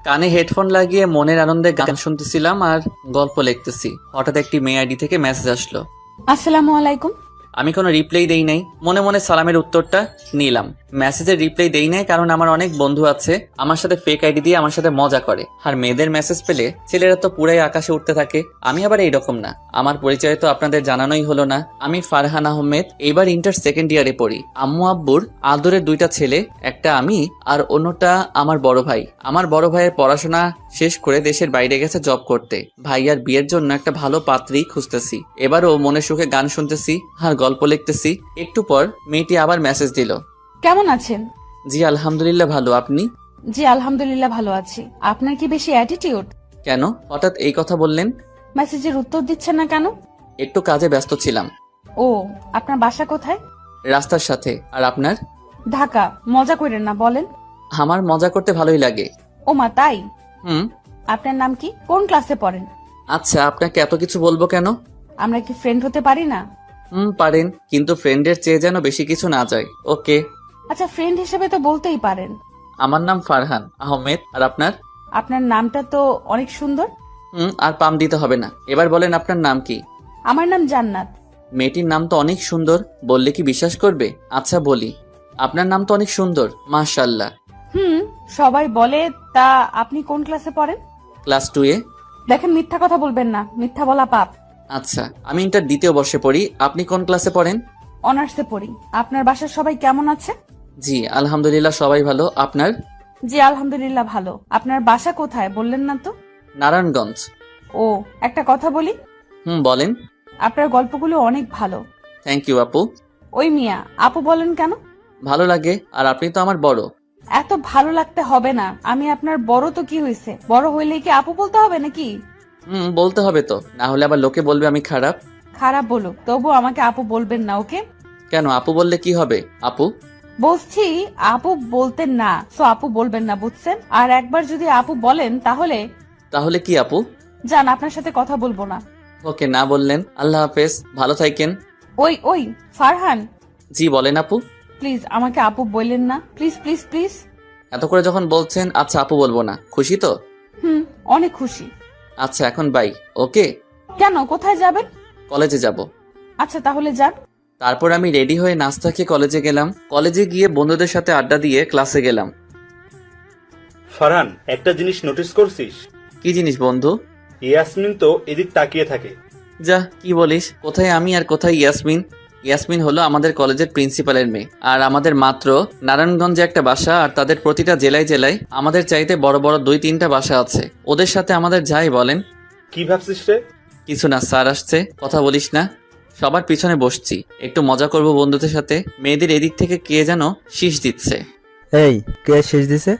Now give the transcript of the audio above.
কানে হেডফোন লাগিয়ে মনের আনন্দে গান শুনতেছিলাম আর গল্প লিখতেছি। হঠাৎ একটি মেয়ে আইডি থেকে মেসেজ আসলো। আসসালামু আলাইকুম। আমি কোনো রিপ্লাই দেই নাই, মনে মনে সালামের উত্তরটা নিলাম। মেসেজের রিপ্লাই দেই নাই কারণ আমার অনেক বন্ধু আছে আমার সাথে ফেক আইডি দিয়ে আমার সাথে মজা করে, আর মেয়েদের মেসেজ পেলে ছেলেরা তো পুরাই আকাশে উঠতে থাকে। আমি আবার এইরকম না। আমার পরিচয় তো আপনাদের জানানোই হলো না। আমি ফারহান আহমেদ, এবার ইন্টার সেকেন্ড ইয়ারে পড়ি। আম্মু আব্বুর আদরের দুইটা ছেলে, একটা আমি আর অন্যটা আমার বড় ভাই। আমার বড় ভাইয়ের পড়াশোনা শেষ করে দেশের বাইরে গেছে জব করতে। ভাইয়ার বিয়ের জন্য একটা ভালো পাত্রী খুঁজতেছি। এবারও মনে সুখে গান শুনতেছি আর গল্প লিখতেছি। একটু পর মেয়েটি আবার মেসেজ দিল। কেমন আছেন? জি আলহামদুলিল্লাহ ভালো, আপনি? জি আলহামদুলিল্লাহ ভালো আছি। আপনার কি বেশি অ্যাটিটিউড? কেন হঠাৎ এই কথা বললেন? মেসেজের উত্তর দিচ্ছেন না কেন? একটু কাজে ব্যস্ত ছিলাম। ও, আপনার বাসা কোথায়? রাস্তার সাথে। আর আপনার? ঢাকা। মজা করেন না, বলেন। আমার মজা করতে ভালোই লাগে। ও মা, তাই? হুম। আপনার নাম কি? কোন ক্লাসে পড়েন? আচ্ছা, আপনাকে এত কিছু বলবো কেন? আমরা কি ফ্রেন্ড হতে পারি না? পারেন, কিন্তু ফ্রেন্ডের চেয়ে যেন বেশি কিছু না যায়। ওকে। আচ্ছা, ফ্রেন্ড হিসেবে তো বলতেই পারেন। আমার নাম ফারহান আহমেদ। আর আপনার? আপনার নামটা তো অনেক সুন্দর। আর পাম দিতে হবে না। এবার বলেন আপনার নাম কি? আমার নাম জান্নাত। মেয়েটির নাম তো অনেক সুন্দর, বললে কি বিশ্বাস করবে? আচ্ছা বলি, আপনার নাম তো অনেক সুন্দর, মাশাআল্লাহ। সবাই বলে। তা আপনি কোন ক্লাসে পড়েন? ক্লাস 2 এ। দেখেন, মিথ্যা কথা বলবেন না, মিথ্যা বলা পাপ। আচ্ছা, আমি ইন্টার দ্বিতীয় বর্ষে পড়ি। আপনি কোন ক্লাসে পড়েন? অনার্সে পড়ি। আপনার বাসার সবাই কেমন আছে? জি আলহামদুলিল্লাহ সবাই ভালো। আপনার? জি আলহামদুলিল্লাহ ভালো। আপনার বাসা কোথায় বললেন না তো? নারায়ণগঞ্জ। ও, একটা কথা বলি। বলেন। আপনার গল্পগুলো অনেক ভালো। থ্যাংক ইউ আপু। ওই মিয়া, আপু বলেন কেন? ভালো লাগে, আর আপনি তো আমার বড়। এত ভালো লাগতে হবে না। আমি আপনার বড় তো কি হয়েছে, বড় হইলে কি আপু বলতে হবে নাকি? বলতে হবে তো, না হলে আবার লোকে বলবে আমি খারাপ। খারাপ বলুক, তবু আমাকে আপু বলবেন না, ওকে? কেন, আপু বললে কি হবে? আপু বলছি আপু বলতেন না, তো আপু বলবেন না, বুঝছেন? আর একবার যদি আপু বলেন তাহলে তাহলে কি আপু? যান, আপনার সাথে কথা বলবো না। ওকে, না বললেন। আল্লাহ হাফেজ, ভালো থাকেন। ওই ওই ফারহান, জি বলেন আপু। প্লিজ আমাকে আপু বললেন না, প্লিজ প্লিজ প্লিজ। এত করে যখন বলছেন, আচ্ছা আপু বলবো না। খুশি তো? অনেক খুশি। আচ্ছা এখন বাই। ওকে। কেন, কোথায় যাবেন? কলেজে যাব। আচ্ছা তাহলে যান। তারপর আমি রেডি হয়ে নাস্তা খেয়ে কলেজে গেলাম। কলেজে গিয়ে বন্ধুদের সাথে আড্ডা দিয়ে ক্লাসে গেলাম। ফারহান, একটা জিনিস নোটিস করছিস? কি জিনিস বন্ধু? ইয়াসমিন তো এদিক তাকিয়ে থাকে। যা, কি বলিস? কোথায় আমি আর কোথায় ইয়াসমিন? ইয়াসমিন হলো আমাদের কলেজের প্রিন্সিপালের মেয়ে, আর আমাদের মাত্র নারায়ণগঞ্জে একটা বাসা, আর তাদের প্রতিটা জেলায় জেলায় আমাদের চাইতে বড় বড় 2-3টা বাসা আছে। ওদের সাথে আমাদের যাই বলেন। কি ভাবছিস রে? কিছু না, স্যার আসছে, কথা বলিস না। সবার পিছনে বসছি, একটু মজা করব বন্ধুদের সাথে। মেয়েদের এদিক থেকে কে যেন শীষ দিচ্ছে। এই, কে শেষ দিছে?